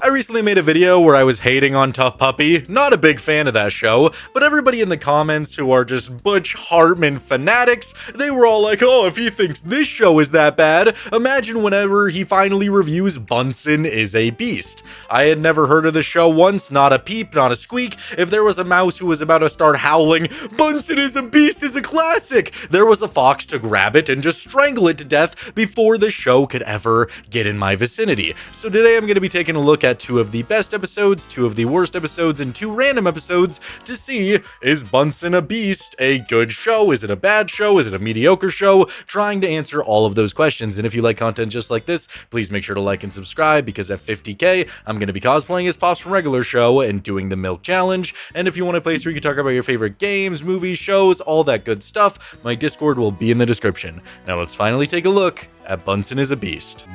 I recently made a video where I was hating on Tough Puppy, not a big fan of that show, but everybody in the comments who are just Butch Hartman fanatics, they were all like, oh, if he thinks this show is that bad, imagine whenever he finally reviews Bunsen Is a Beast. I had never heard of the show once, not a peep, not a squeak. If there was a mouse who was about to start howling, Bunsen Is a Beast is a classic, there was a fox to grab it and just strangle it to death before the show could ever get in my vicinity. So today I'm going to be taking a look at 2 of the best episodes, 2 of the worst episodes, and 2 random episodes to see, is Bunsen a Beast a good show? Is it a bad show? Is it a mediocre show? Trying to answer all of those questions. And if you like content just like this, please make sure to like and subscribe, because at 50k, I'm going to be cosplaying as Pops from Regular Show and doing the Milk Challenge. And if you want a place where you can talk about your favorite games, movies, shows, all that good stuff, my Discord will be in the description. Now let's finally take a look at Bunsen Is a Beast.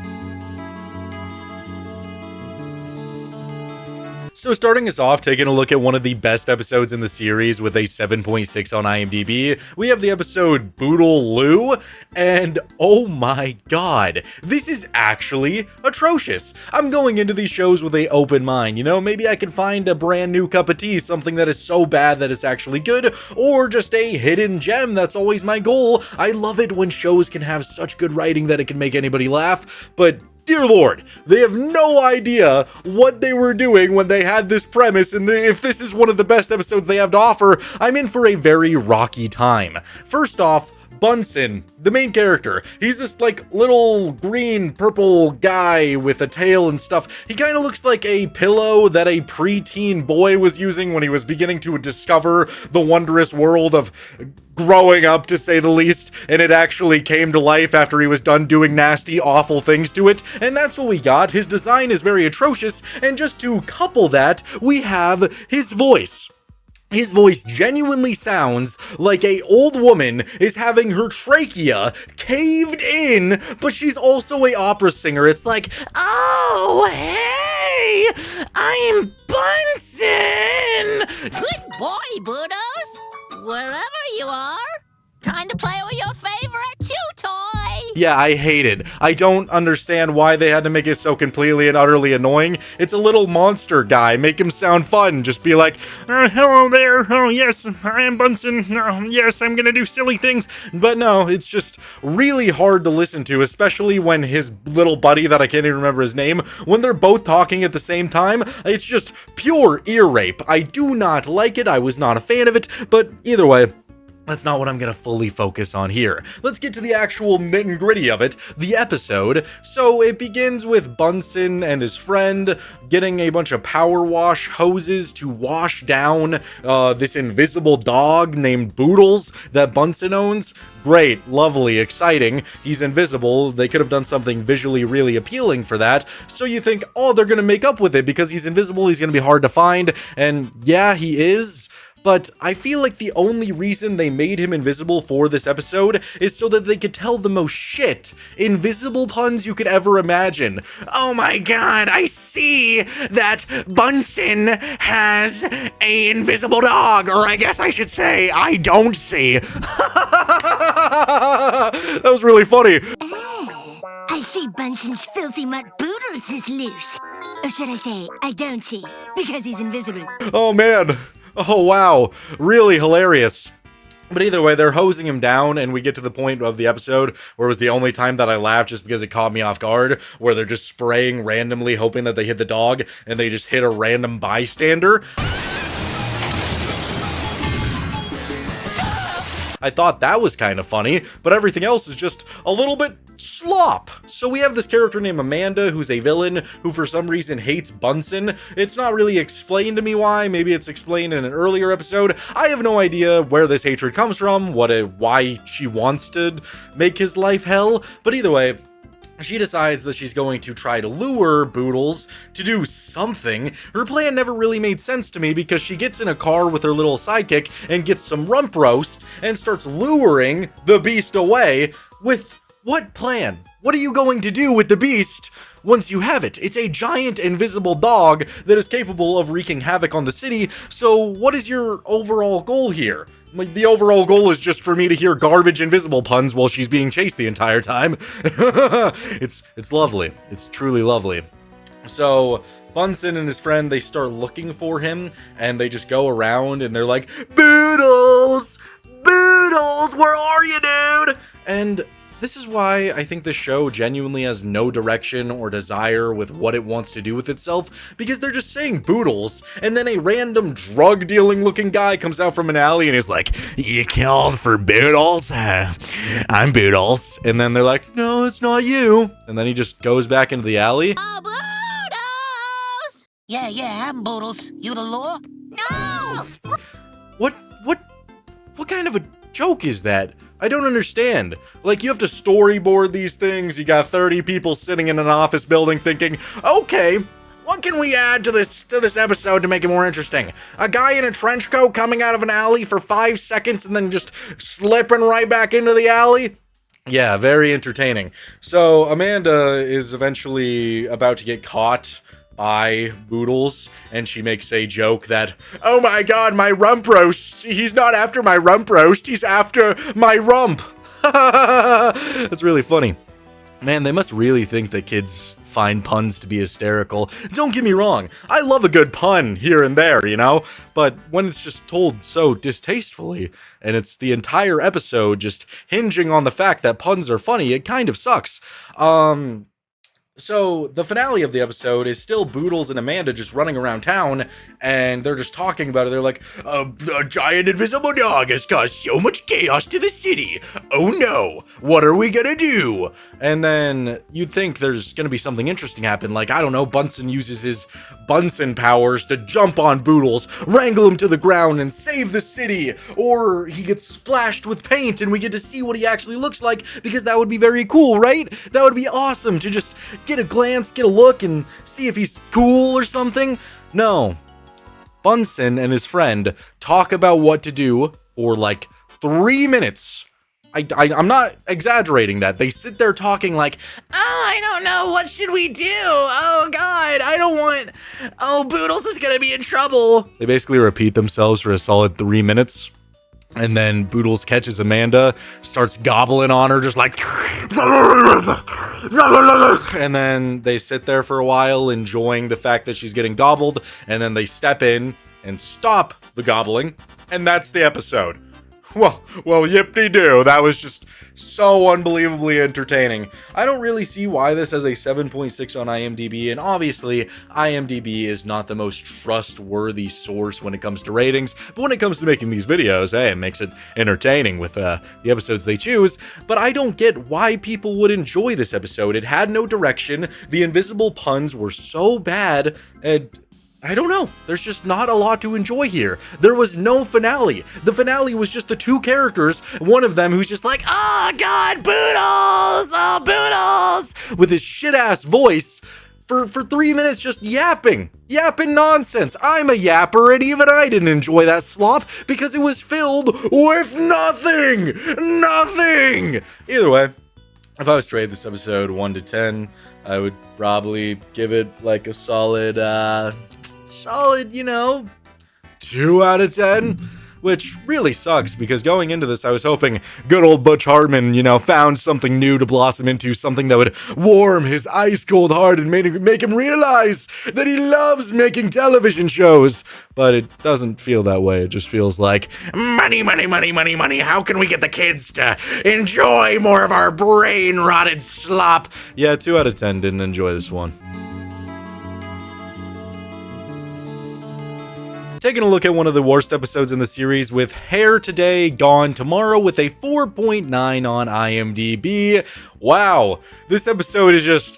So starting us off, taking a look at one of the best episodes in the series with a 7.6 on IMDb, we have the episode Boodle Loo, and oh my god, this is actually atrocious. I'm going into these shows with an open mind, you know, maybe I can find a brand new cup of tea, something that is so bad that it's actually good, or just a hidden gem. That's always my goal. I love it when shows can have such good writing that it can make anybody laugh, but dear Lord, they have no idea what they were doing when they had this premise, and if this is one of the best episodes they have to offer, I'm in for a very rocky time. First off, Bunsen, the main character, he's this like little green purple guy with a tail and stuff. He kind of looks like a pillow that a preteen boy was using when he was beginning to discover the wondrous world of growing up, to say the least, and it actually came to life after he was done doing nasty, awful things to it, and that's what we got. His design is very atrocious, and just to couple that, we have his voice. His voice genuinely sounds like a old woman is having her trachea caved in, but she's also a opera singer. It's like, oh, hey, I'm Bunsen! Good boy, Boodles! Wherever you are, time to play with your favorite chew toy! Yeah, I hate it. I don't understand why they had to make it so completely and utterly annoying. It's a little monster guy. Make him sound fun. Just be like, hello there. Oh, yes, I am Bunsen. Oh, yes, I'm gonna do silly things. But no, it's just really hard to listen to, especially when his little buddy, that I can't even remember his name, when they're both talking at the same time, it's just pure ear rape. I do not like it. I was not a fan of it, but either way, that's not what I'm gonna fully focus on here. Let's get to the actual nit and gritty of it, the episode. So it begins with Bunsen and his friend getting a bunch of power wash hoses to wash down this invisible dog named Boodles that Bunsen owns. Great, lovely, exciting. He's invisible. They could have done something visually really appealing for that. So you think, oh, they're gonna make up with it because he's invisible, he's gonna be hard to find. And yeah, he is. But I feel like the only reason they made him invisible for this episode is so that they could tell the most shit invisible puns you could ever imagine. Oh my god, I see that Bunsen has an invisible dog, or I guess I should say, I don't see. That was really funny. I see Bunsen's filthy mutt Boodles is loose. Or should I say, I don't see, because he's invisible. Oh man. Oh wow, really hilarious. But either way, they're hosing him down, and we get to the point of the episode where it was the only time that I laughed just because it caught me off guard, where they're just spraying randomly, hoping that they hit the dog, and they just hit a random bystander. I thought that was kind of funny, but everything else is just a little bit slop. So we have this character named Amanda, who's a villain, who for some reason hates Bunsen. It's not really explained to me why. Maybe it's explained in an earlier episode. I have no idea where this hatred comes from, why she wants to make his life hell, but either way, she decides that she's going to try to lure Boodles to do something. Her plan never really made sense to me because she gets in a car with her little sidekick and gets some rump roast and starts luring the beast away with what plan? What are you going to do with the beast once you have it? It's a giant invisible dog that is capable of wreaking havoc on the city, so what is your overall goal here? Like, the overall goal is just for me to hear garbage invisible puns while she's being chased the entire time. It's lovely. It's truly lovely. So Bunsen and his friend, they start looking for him, and they just go around, and they're like, Boodles! Boodles, where are you, dude? And this is why I think the show genuinely has no direction or desire with what it wants to do with itself, because they're just saying Boodles, and then a random drug-dealing looking guy comes out from an alley and is like, you called for Boodles? I'm Boodles. And then they're like, no, it's not you. And then he just goes back into the alley. Oh, Boodles! Yeah, I'm Boodles. You the law? No! What kind of a joke is that? I don't understand. Like, you have to storyboard these things. You got 30 people sitting in an office building thinking, okay, what can we add to this episode to make it more interesting? A guy in a trench coat coming out of an alley for 5 seconds and then just slipping right back into the alley? Yeah, very entertaining. So Amanda is eventually about to get caught by Boodles, and she makes a joke that, oh my god, my rump roast, he's not after my rump roast, he's after my rump. That's really funny. Man, they must really think that kids find puns to be hysterical. Don't get me wrong, I love a good pun here and there, you know? But when it's just told so distastefully, and it's the entire episode just hinging on the fact that puns are funny, it kind of sucks. So, the finale of the episode is still Boodles and Amanda just running around town, and they're just talking about it. They're like, a giant invisible dog has caused so much chaos to the city. Oh no, what are we gonna do? And then you'd think there's gonna be something interesting happen, like, I don't know, Bunsen uses his Bunsen powers to jump on Boodles, wrangle him to the ground, and save the city. Or he gets splashed with paint, and we get to see what he actually looks like, because that would be very cool, right? That would be awesome to just get a glance, get a look, and see if he's cool or something. No. Bunsen and his friend talk about what to do for like 3 minutes. I'm not exaggerating that. They sit there talking like, oh, I don't know, what should we do? Oh god, I don't want, oh, Boodles is gonna be in trouble. They basically repeat themselves for a solid 3 minutes. And then Boodles catches Amanda, starts gobbling on her, just like, and then they sit there for a while enjoying the fact that she's getting gobbled, and then they step in and stop the gobbling, and that's the episode. Well, yip-de-doo. That was just so unbelievably entertaining. I don't really see why this has a 7.6 on IMDb, and obviously, IMDb is not the most trustworthy source when it comes to ratings, but when it comes to making these videos, hey, it makes it entertaining with the episodes they choose, but I don't get why people would enjoy this episode. It had no direction, the invisible puns were so bad, and I don't know. There's just not a lot to enjoy here. There was no finale. The finale was just the two characters, one of them who's just like, oh god, Boodles! Oh, Boodles! With his shit-ass voice for 3 minutes just yapping nonsense. I'm a yapper, and even I didn't enjoy that slop because it was filled with nothing! Either way, if I was to rate this episode 1 to 10, I would probably give it like a solid, you know, 2 out of 10, which really sucks because going into this, I was hoping good old Butch Hartman, you know, found something new to blossom into, something that would warm his ice cold heart and make him realize that he loves making television shows. But it doesn't feel that way. It just feels like money. How can we get the kids to enjoy more of our brain rotted slop? Yeah, 2 out of 10 didn't enjoy this one. Taking a look at one of the worst episodes in the series with Hair Today, Gone Tomorrow with a 4.9 on IMDb. Wow, this episode is just...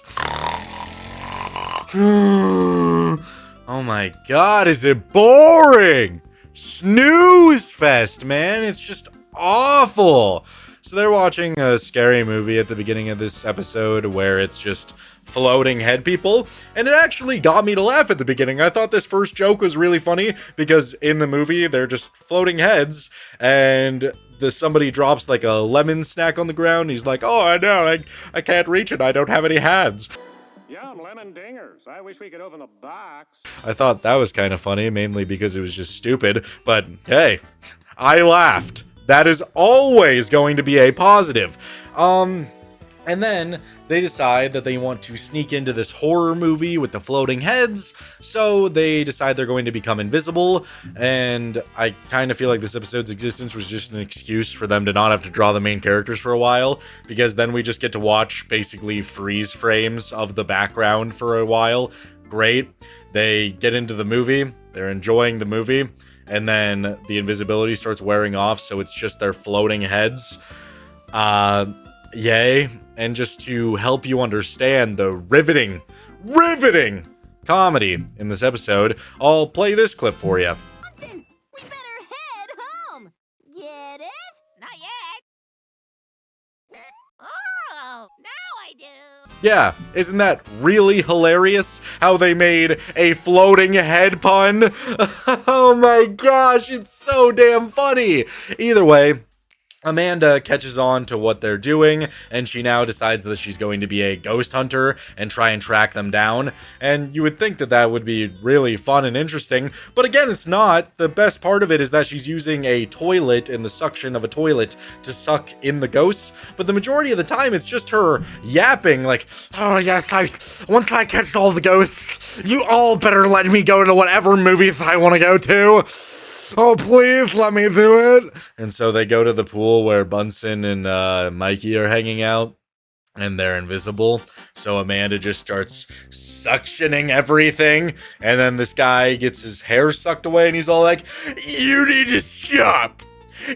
oh my god, is it boring? Snooze fest, man. It's just awful. So they're watching a scary movie at the beginning of this episode where it's just floating head people, and it actually got me to laugh at the beginning. I thought this first joke was really funny because in the movie they're just floating heads, and somebody drops like a lemon snack on the ground. He's like, oh, I know, I can't reach it, I don't have any hands. Yum, lemon dingers. I wish we could open the box. I thought that was kind of funny, mainly because it was just stupid, but hey, I laughed. That is always going to be a positive. And then they decide that they want to sneak into this horror movie with the floating heads, so they decide they're going to become invisible. And I kind of feel like this episode's existence was just an excuse for them to not have to draw the main characters for a while, because then we just get to watch basically freeze frames of the background for a while. Great. They get into the movie, they're enjoying the movie, and then the invisibility starts wearing off, so it's just their floating heads. Yay. And just to help you understand the riveting comedy in this episode, I'll play this clip for you. Bunsen, we better head home. Get it? Not yet. Oh, now I do. Yeah, isn't that really hilarious how they made a floating head pun? Oh my gosh, it's so damn funny. Either way, Amanda catches on to what they're doing, and she now decides that she's going to be a ghost hunter and try and track them down. And you would think that that would be really fun and interesting, but again, it's not. The best part of it is that she's using a toilet and the suction of a toilet to suck in the ghosts, but the majority of the time it's just her yapping like, oh yes, once I catch all the ghosts, you all better let me go to whatever movies I want to go to. Oh, please let me do it. And so they go to the pool where Bunsen and Mikey are hanging out, and they're invisible. So Amanda just starts suctioning everything, and then this guy gets his hair sucked away, and he's all like, you need to stop.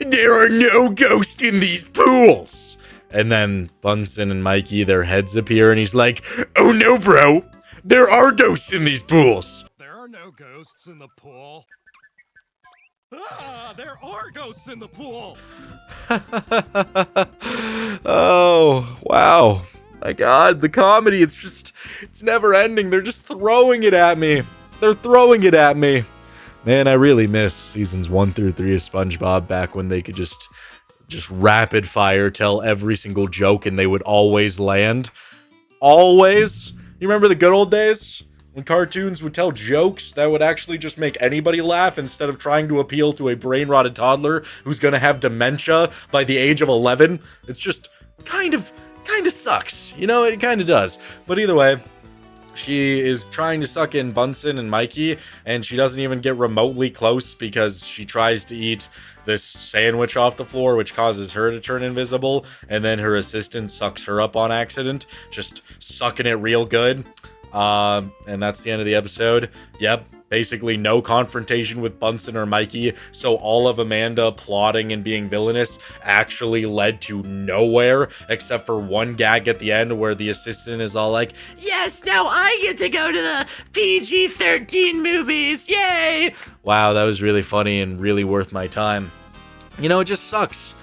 There are no ghosts in these pools. And then Bunsen and Mikey, their heads appear, and he's like, oh no, bro. There are ghosts in these pools. There are no ghosts in the pool. Ah, there are ghosts in the pool. Oh, wow. My God, the comedy, it's never ending. They're just throwing it at me. They're throwing it at me. Man, I really miss seasons 1 through 3 of SpongeBob back when they could just rapid fire tell every single joke and they would always land. Always. You remember the good old days? When cartoons would tell jokes that would actually just make anybody laugh instead of trying to appeal to a brain-rotted toddler who's gonna have dementia by the age of 11. It's just kind of sucks. You know, it kind of does. But either way, she is trying to suck in Bunsen and Mikey, and she doesn't even get remotely close because she tries to eat this sandwich off the floor, which causes her to turn invisible, and then her assistant sucks her up on accident, just sucking it real good. And that's the end of the episode. Yep, basically no confrontation with Bunsen or Mikey, so all of Amanda plotting and being villainous actually led to nowhere, except for one gag at the end where the assistant is all like, yes, now I get to go to the PG-13 movies, yay! Wow, that was really funny and really worth my time. You know, it just sucks,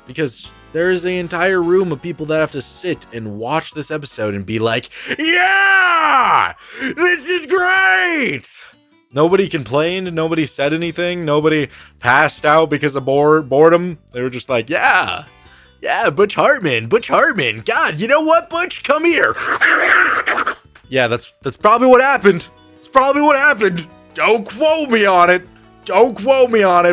because there's an entire room of people that have to sit and watch this episode and be like, yeah, this is great. Nobody complained. Nobody said anything. Nobody passed out because of boredom. They were just like, yeah, Butch Hartman. God, you know what, Butch? Come here. Yeah, that's probably what happened. It's probably what happened. Don't quote me on it.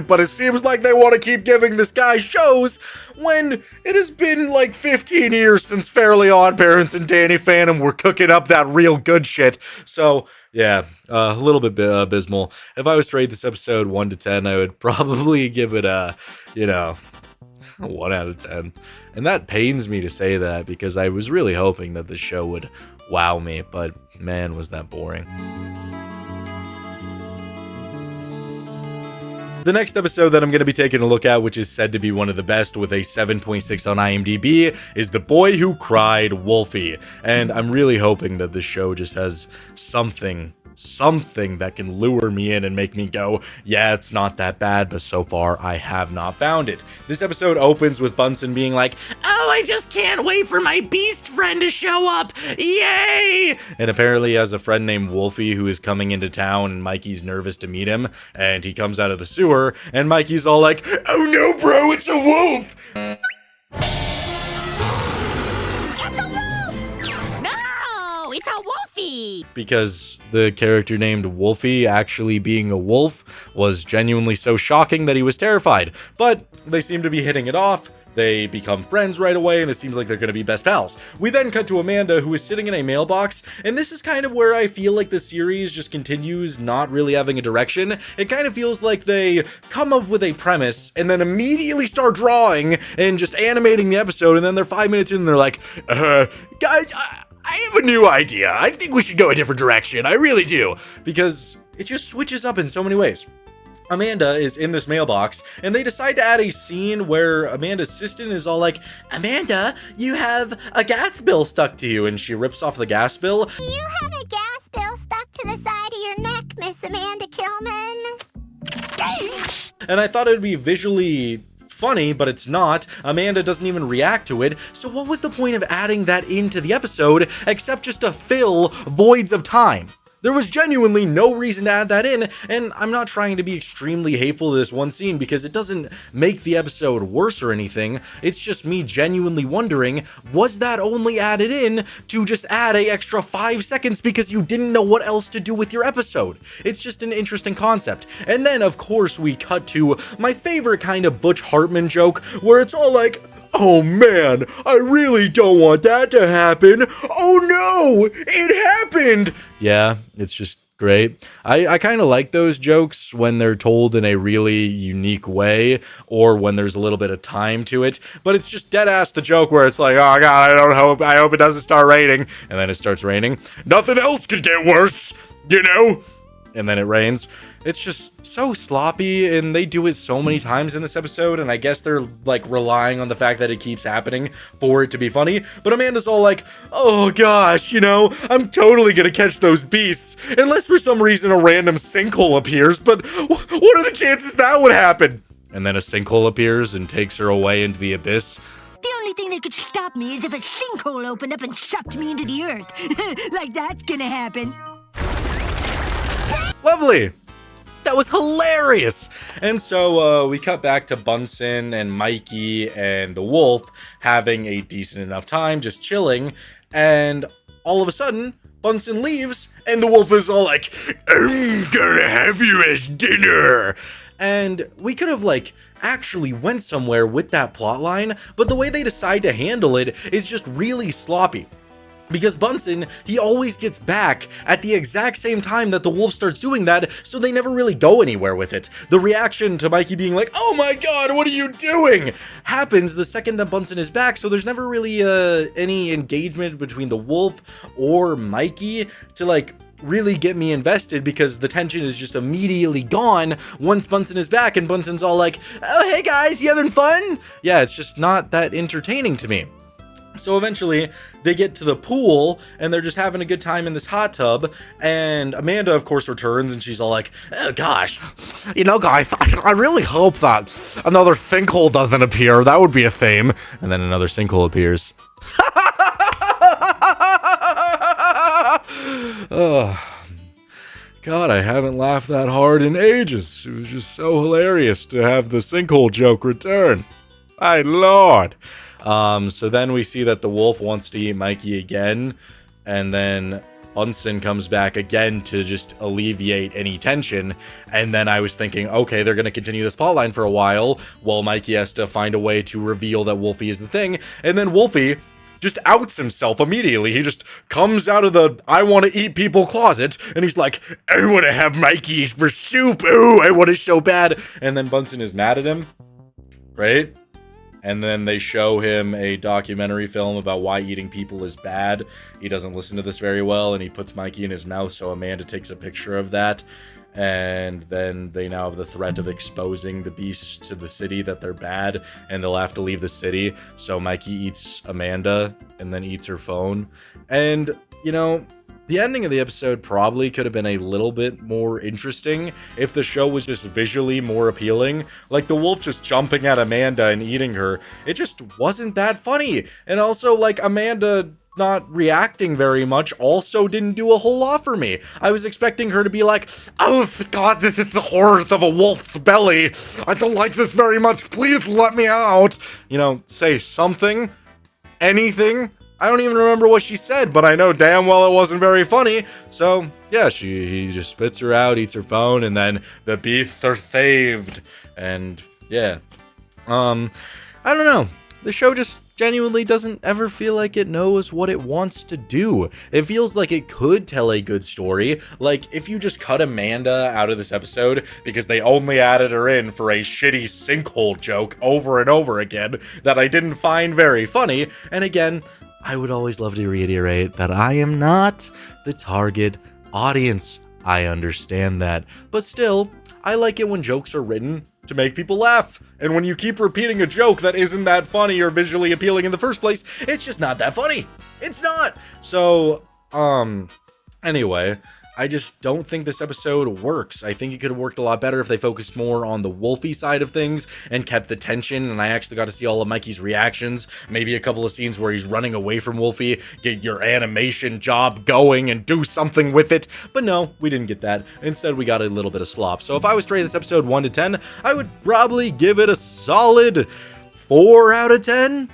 But it seems like they want to keep giving this guy shows when it has been like 15 years since Fairly Odd Parents and Danny Phantom were cooking up that real good shit. So, yeah, a little bit abysmal. If I was to rate this episode 1 to 10, I would probably give it a, 1 out of 10. And that pains me to say that because I was really hoping that the show would wow me, but man, was that boring. The next episode that I'm going to be taking a look at, which is said to be one of the best with a 7.6 on IMDb, is The Boy Who Cried Wolfie. And I'm really hoping that this show just has something that can lure me in and make me go, yeah, it's not that bad, but so far I have not found it. This episode opens with Bunsen being like, oh, I just can't wait for my beast friend to show up, yay! And apparently he has a friend named Wolfie who is coming into town, and Mikey's nervous to meet him, and he comes out of the sewer, and Mikey's all like, oh no, bro, it's a wolf! No, it's a wolfie. Because the character named Wolfie actually being a wolf was genuinely so shocking that he was terrified. But they seem to be hitting it off. They become friends right away, and it seems like they're going to be best pals. We then cut to Amanda, who is sitting in a mailbox, and this is kind of where I feel like the series just continues not really having a direction. It kind of feels like they come up with a premise, and then immediately start drawing and just animating the episode, and then they're 5 minutes in, and they're like, guys, I have a new idea. I think we should go a different direction. I really do. Because it just switches up in so many ways. Amanda is in this mailbox, and they decide to add a scene where Amanda's assistant is all like, Amanda, you have a gas bill stuck to you, and she rips off the gas bill. You have a gas bill stuck to the side of your neck, Miss Amanda Killman. And I thought it would be visually funny, but it's not. Amanda doesn't even react to it, so what was the point of adding that into the episode, except just to fill voids of time? There was genuinely no reason to add that in, and I'm not trying to be extremely hateful to this one scene because it doesn't make the episode worse or anything. It's just me genuinely wondering, was that only added in to just add an extra 5 seconds because you didn't know what else to do with your episode? It's just an interesting concept. And then, of course, we cut to my favorite kind of Butch Hartman joke, where it's all like, oh man, I really don't want that to happen. Oh no, it happened. Yeah, it's just great. I kind of like those jokes when they're told in a really unique way or when there's a little bit of time to it, but it's just dead ass the joke where it's like, oh god, I hope it doesn't start raining, and then it starts raining. Nothing else could get worse, you know? And then it rains. It's just so sloppy, and they do it so many times in this episode, and I guess they're like relying on the fact that it keeps happening for it to be funny. But Amanda's all like, oh gosh, you know, I'm totally gonna catch those beasts, unless for some reason a random sinkhole appears, but what are the chances that would happen? And then a sinkhole appears and takes her away into the abyss. The only thing that could stop me is if a sinkhole opened up and sucked me into the earth. Like that's gonna happen. Lovely! That was hilarious! And so we cut back to Bunsen and Mikey and the wolf having a decent enough time, just chilling, and all of a sudden, Bunsen leaves, and the wolf is all like, I'm gonna have you as dinner! And we could have, like, actually went somewhere with that plotline, but the way they decide to handle it is just really sloppy. Because Bunsen, he always gets back at the exact same time that the wolf starts doing that, so they never really go anywhere with it. The reaction to Mikey being like, oh my god, what are you doing? Happens the second that Bunsen is back, so there's never really any engagement between the wolf or Mikey to, like, really get me invested, because the tension is just immediately gone once Bunsen is back, and Bunsen's all like, oh hey guys, you having fun? Yeah, it's just not that entertaining to me. So eventually, they get to the pool, and they're just having a good time in this hot tub, and Amanda, of course, returns, and she's all like, oh gosh, you know, guys, I really hope that another sinkhole doesn't appear. That would be a theme. And then another sinkhole appears. Oh, God, I haven't laughed that hard in ages. It was just so hilarious to have the sinkhole joke return. My lord. So then we see that the wolf wants to eat Mikey again, and then Bunsen comes back again to just alleviate any tension. And then I was thinking, okay, they're going to continue this plotline for a while Mikey has to find a way to reveal that Wolfie is the thing. And then Wolfie just outs himself immediately. He just comes out of the I want to eat people closet, and he's like, I want to have Mikey's for soup. Ooh, I want it so bad. And then Bunsen is mad at him, right? And then they show him a documentary film about why eating people is bad. He doesn't listen to this very well, and he puts Mikey in his mouth, so Amanda takes a picture of that. And then they now have the threat of exposing the beasts to the city that they're bad, and they'll have to leave the city. So Mikey eats Amanda, and then eats her phone. And, you know, the ending of the episode probably could have been a little bit more interesting if the show was just visually more appealing. Like the wolf just jumping at Amanda and eating her. It just wasn't that funny. And also, like, Amanda not reacting very much also didn't do a whole lot for me. I was expecting her to be like, oh god, this is the horrors of a wolf's belly. I don't like this very much. Please let me out. You know, say something. Anything. I don't even remember what she said, but I know damn well it wasn't very funny. So, yeah, he just spits her out, eats her phone, and then the beasts are saved. And, yeah. I don't know. the show just genuinely doesn't ever feel like it knows what it wants to do. It feels like it could tell a good story. Like, if you just cut Amanda out of this episode because they only added her in for a shitty sinkhole joke over and over again that I didn't find very funny. And again, I would always love to reiterate that I am not the target audience. I understand that. But still, I like it when jokes are written to make people laugh. And when you keep repeating a joke that isn't that funny or visually appealing in the first place, it's just not that funny. It's not. So, anyway, I just don't think this episode works. I think it could have worked a lot better if they focused more on the Wolfie side of things and kept the tension, and I actually got to see all of Mikey's reactions, maybe a couple of scenes where he's running away from Wolfie, get your animation job going and do something with it, but no, we didn't get that. Instead, we got a little bit of slop. So if I was to rate this episode 1 to 10, I would probably give it a solid 4 out of 10,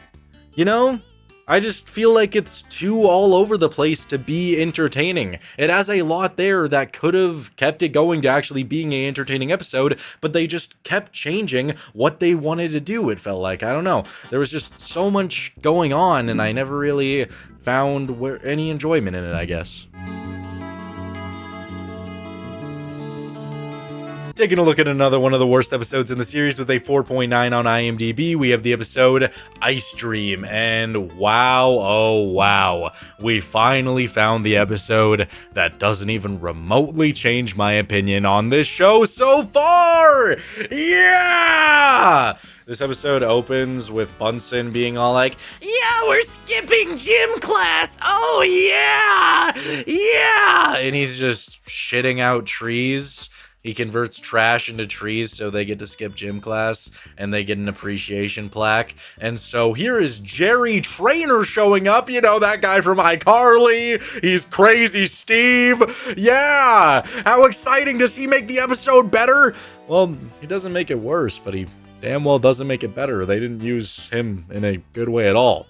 you know? I just feel like it's too all over the place to be entertaining. It has a lot there that could have kept it going to actually being an entertaining episode, but they just kept changing what they wanted to do, it felt like. I don't know. There was just so much going on, and I never really found any enjoyment in it, I guess. Taking a look at another one of the worst episodes in the series with a 4.9 on IMDb, we have the episode Ice Dream, and wow, oh wow, we finally found the episode that doesn't even remotely change my opinion on this show so far! Yeah! This episode opens with Bunsen being all like, "Yeah, we're skipping gym class! Oh yeah! Yeah!" And he's just shitting out trees. He converts trash into trees so they get to skip gym class and they get an appreciation plaque. And so here is Jerry Trainer showing up. You know, that guy from iCarly. He's Crazy Steve. Yeah. How exciting. Does he make the episode better? Well, he doesn't make it worse, but he damn well doesn't make it better. They didn't use him in a good way at all.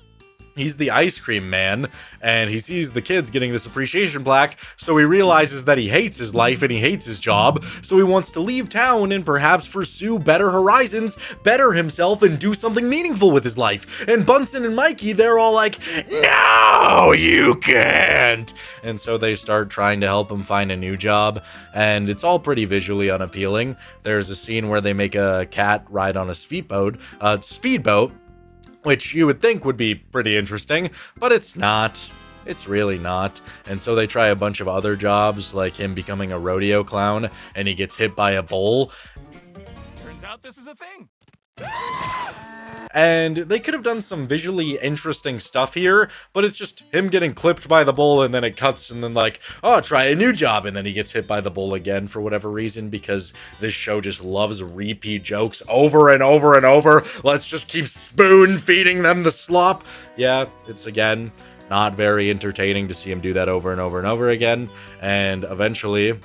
He's the ice cream man, and he sees the kids getting this appreciation plaque, so he realizes that he hates his life and he hates his job, so he wants to leave town and perhaps pursue better horizons, better himself, and do something meaningful with his life. And Bunsen and Mikey, they're all like, "No, you can't!" And so they start trying to help him find a new job, and it's all pretty visually unappealing. There's a scene where they make a cat ride on a speedboat, which you would think would be pretty interesting, but it's not. It's really not. And so they try a bunch of other jobs, like him becoming a rodeo clown, and he gets hit by a bull. Turns out this is a thing. And they could have done some visually interesting stuff here, but it's just him getting clipped by the bull, and then it cuts, and then like, oh, try a new job, and then he gets hit by the bull again for whatever reason, because this show just loves repeat jokes over and over and over. Let's just keep spoon feeding them the slop. Yeah, it's again not very entertaining to see him do that over and over and over again, and eventually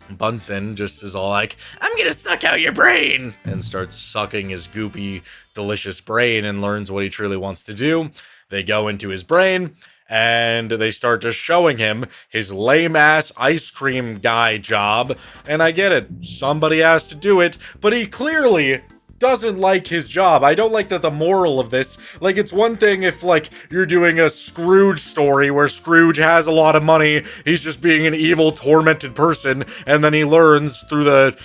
Bunsen just is all like, "I'm gonna suck out your brain," and starts sucking his goopy, delicious brain and learns what he truly wants to do. They go into his brain and they start just showing him his lame-ass ice cream guy job. And I get it, somebody has to do it, but he clearly doesn't like his job. I don't like that the moral of this, like, it's one thing if, like, you're doing a Scrooge story where Scrooge has a lot of money, he's just being an evil, tormented person, and then he learns through the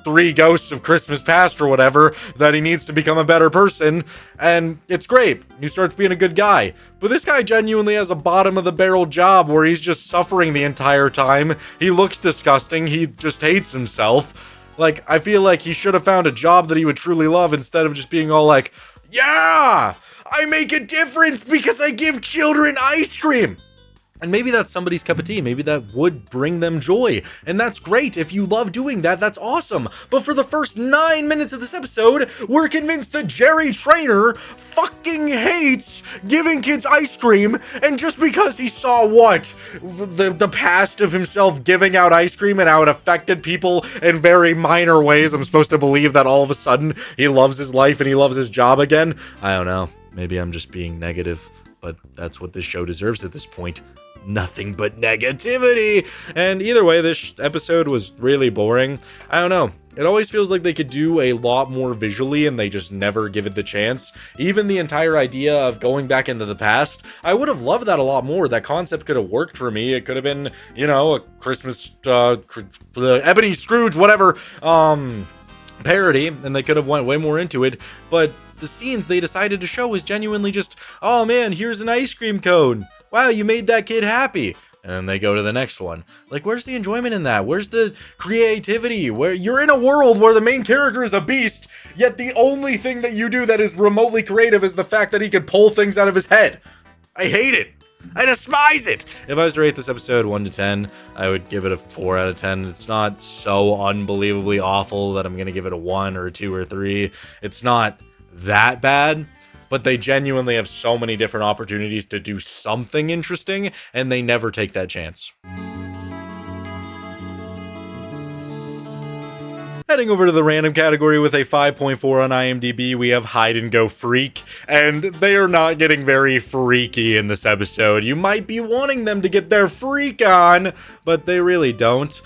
3 ghosts of Christmas past or whatever that he needs to become a better person, and it's great. He starts being a good guy. But this guy genuinely has a bottom-of-the-barrel job where he's just suffering the entire time. He looks disgusting. He just hates himself. Like, I feel like he should have found a job that he would truly love instead of just being all like, "Yeah, I make a difference because I give children ice cream." And maybe that's somebody's cup of tea. Maybe that would bring them joy. And that's great. If you love doing that, that's awesome. But for the first 9 minutes of this episode, we're convinced that Jerry Trainer fucking hates giving kids ice cream. And just because he saw what? The past of himself giving out ice cream and how it affected people in very minor ways, I'm supposed to believe that all of a sudden he loves his life and he loves his job again? I don't know. Maybe I'm just being negative. But that's what this show deserves at this point. nothing but negativity. And either way, this episode was really boring. I don't know. It always feels like they could do a lot more visually and they just never give it the chance. Even the entire idea of going back into the past, I would have loved that a lot more. That concept could have worked for me. It could have been, you know, a Christmas, Ebony Scrooge, whatever, parody, and they could have went way more into it. But the scenes they decided to show was genuinely just, oh man, here's an ice cream cone. Wow, you made that kid happy. And then they go to the next one. Like, where's the enjoyment in that? Where's the creativity? Where you're in a world where the main character is a beast, yet the only thing that you do that is remotely creative is the fact that he can pull things out of his head. I hate it. I despise it. If I was to rate this episode 1 to 10, I would give it a 4 out of 10. It's not so unbelievably awful that I'm going to give it a 1 or a 2 or 3. It's not that bad. But they genuinely have so many different opportunities to do something interesting, and they never take that chance. Heading over to the random category with a 5.4 on IMDb, we have Hide and Go Freak, and they are not getting very freaky in this episode. You might be wanting them to get their freak on, but they really don't.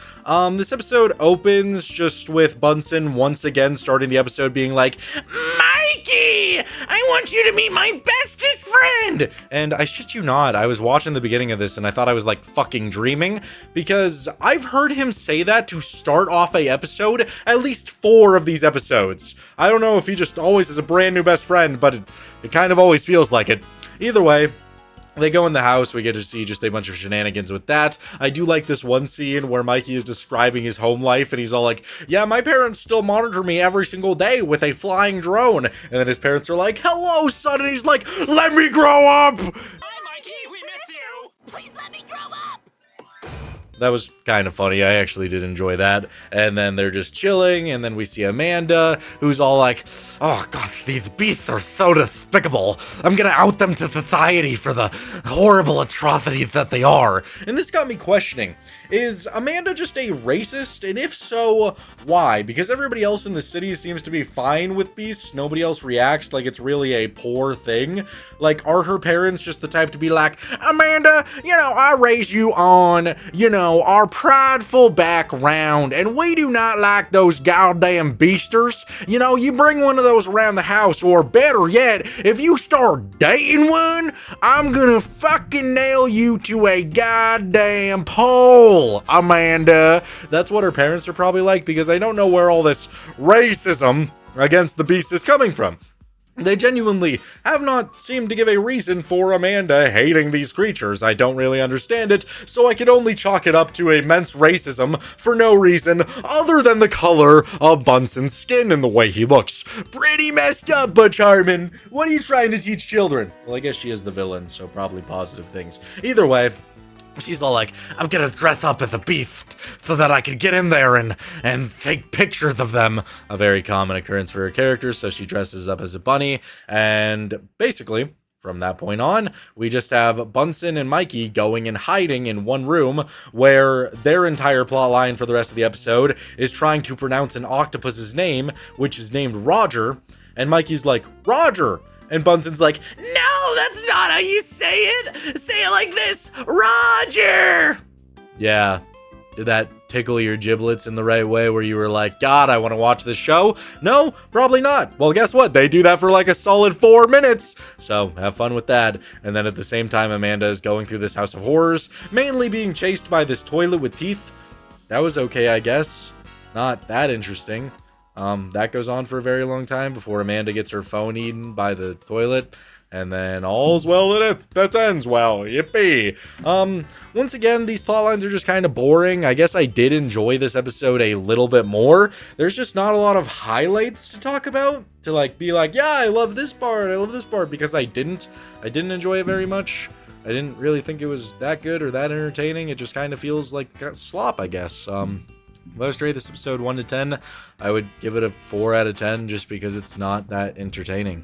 This episode opens just with Bunsen once again starting the episode being like, Mikey, I want you to meet my bestest friend. And I shit you not, I was watching the beginning of this and I thought I was like fucking dreaming, because I've heard him say that to start off a episode at least 4 of these episodes. I don't know if he just always has a brand new best friend, but it kind of always feels like it. Either way, they go in the house, we get to see just a bunch of shenanigans with that. I do like this one scene where Mikey is describing his home life, and he's all like, yeah, my parents still monitor me every single day with a flying drone. And then his parents are like, hello, son, and he's like, let me grow up! Hi, Mikey. We miss you. Please let me grow up! That was kind of funny. I actually did enjoy that. And then they're just chilling, and then we see Amanda, who's all like, oh god, these beasts are so despicable. I'm gonna out them to society for the horrible atrocities that they are. And this got me questioning, is Amanda just a racist? And if so, why? Because everybody else in the city seems to be fine with beasts. Nobody else reacts like it's really a poor thing. Like, are her parents just the type to be like, Amanda, you know, I raised you on, you know, our prideful background, and we do not like those goddamn beasters. You know, you bring one of those around the house, or better yet, if you start dating one, I'm gonna fucking nail you to a goddamn pole, Amanda. That's what her parents are probably like, because I don't know where all this racism against the beast is coming from. They genuinely have not seemed to give a reason for Amanda hating these creatures. I don't really understand it, so I could only chalk it up to immense racism for no reason other than the color of Bunsen's skin and the way he looks. Pretty messed up, but charming. What are you trying to teach children? Well, I guess she is the villain, so probably positive things. Either way, she's all like, I'm gonna dress up as a beast so that I can get in there and take pictures of them. A very common occurrence for her character, so she dresses up as a bunny. And basically, from that point on, we just have Bunsen and Mikey going and hiding in one room where their entire plot line for the rest of the episode is trying to pronounce an octopus's name, which is named Roger. And Mikey's like, Roger! And Bunsen's like, no, that's not how you say it. Say it like this, Roger. Yeah. Did that tickle your giblets in the right way where you were like, God, I want to watch this show? No, probably not. Well, guess what? They do that for like a solid 4 minutes. So have fun with that. And then at the same time, Amanda is going through this house of horrors, mainly being chased by this toilet with teeth. That was okay, I guess. Not that interesting. That goes on for a very long time before Amanda gets her phone eaten by the toilet. And then all's well that ends well. Yippee. Once again, these plot lines are just kind of boring. I guess I did enjoy this episode a little bit more. There's just not a lot of highlights to talk about. To like be like, yeah, I love this part, because I didn't enjoy it very much. I didn't really think it was that good or that entertaining. It just kind of feels like slop, I guess. If I was to rate this episode 1 to 10, I would give it a 4 out of 10 just because it's not that entertaining.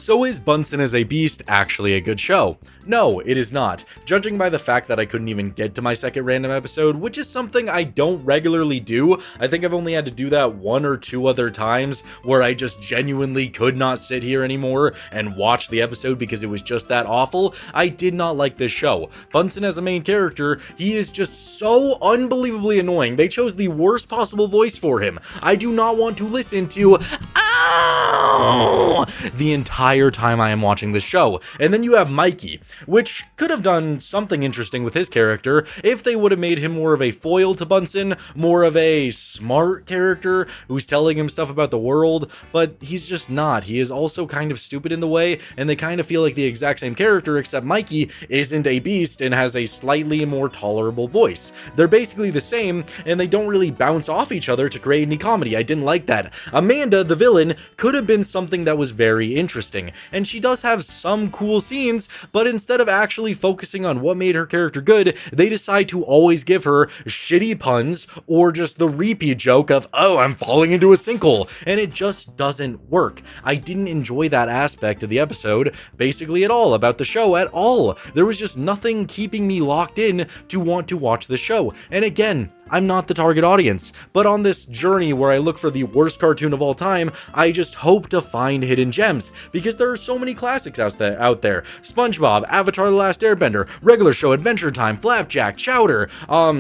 So is Bunsen Is a Beast actually a good show? No, it is not. Judging by the fact that I couldn't even get to my second random episode, which is something I don't regularly do. I think I've only had to do that 1 or 2 other times where I just genuinely could not sit here anymore and watch the episode because it was just that awful. I did not like this show. Bunsen as a main character, he is just so unbelievably annoying. They chose the worst possible voice for him. I do not want to listen to "ow" the entire time I am watching the show. And then you have Mikey, which could have done something interesting with his character if they would have made him more of a foil to Bunsen, more of a smart character who's telling him stuff about the world, but he's just not. He is also kind of stupid in the way, and they kind of feel like the exact same character, except Mikey isn't a beast and has a slightly more tolerable voice. They're basically the same, and they don't really bounce off each other to create any comedy. I didn't like that. Amanda, the villain, could have been something that was very interesting, and she does have some cool scenes, but instead of actually focusing on what made her character good, they decide to always give her shitty puns or just the repeat joke of, oh, I'm falling into a sinkhole, and it just doesn't work. I didn't enjoy that aspect of the episode basically at all, about the show at all. There was just nothing keeping me locked in to want to watch the show. And again, I'm not the target audience, but on this journey where I look for the worst cartoon of all time, I just hope to find hidden gems, because there are so many classics out there. SpongeBob, Avatar The Last Airbender, Regular Show, Adventure Time, Flapjack, Chowder,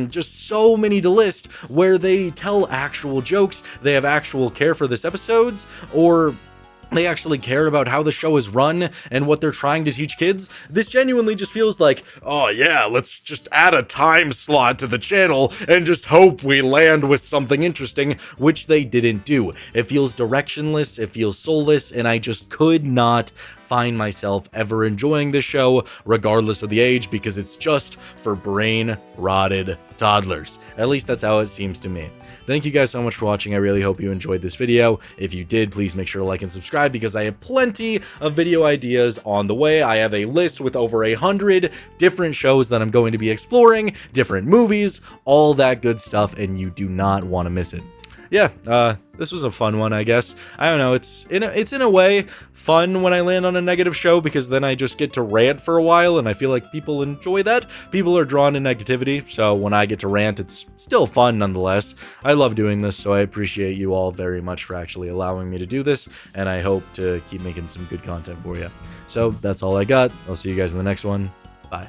just so many to list where they tell actual jokes, they have actual care for this episodes, or they actually care about how the show is run and what they're trying to teach kids. This genuinely just feels like, oh yeah, let's just add a time slot to the channel and just hope we land with something interesting, which they didn't do. It feels directionless, it feels soulless, and I just could not find myself ever enjoying this show, regardless of the age, because it's just for brain-rotted toddlers. At least that's how it seems to me. Thank you guys so much for watching. I really hope you enjoyed this video. If you did, please make sure to like and subscribe, because I have plenty of video ideas on the way. I have a list with over 100 different shows that I'm going to be exploring, different movies, all that good stuff, and you do not want to miss it. Yeah, this was a fun one, I guess. I don't know, it's in a way fun when I land on a negative show, because then I just get to rant for a while, and I feel like people enjoy that. People are drawn to negativity, so when I get to rant, it's still fun nonetheless. I love doing this, so I appreciate you all very much for actually allowing me to do this, and I hope to keep making some good content for you. So that's all I got. I'll see you guys in the next one. Bye.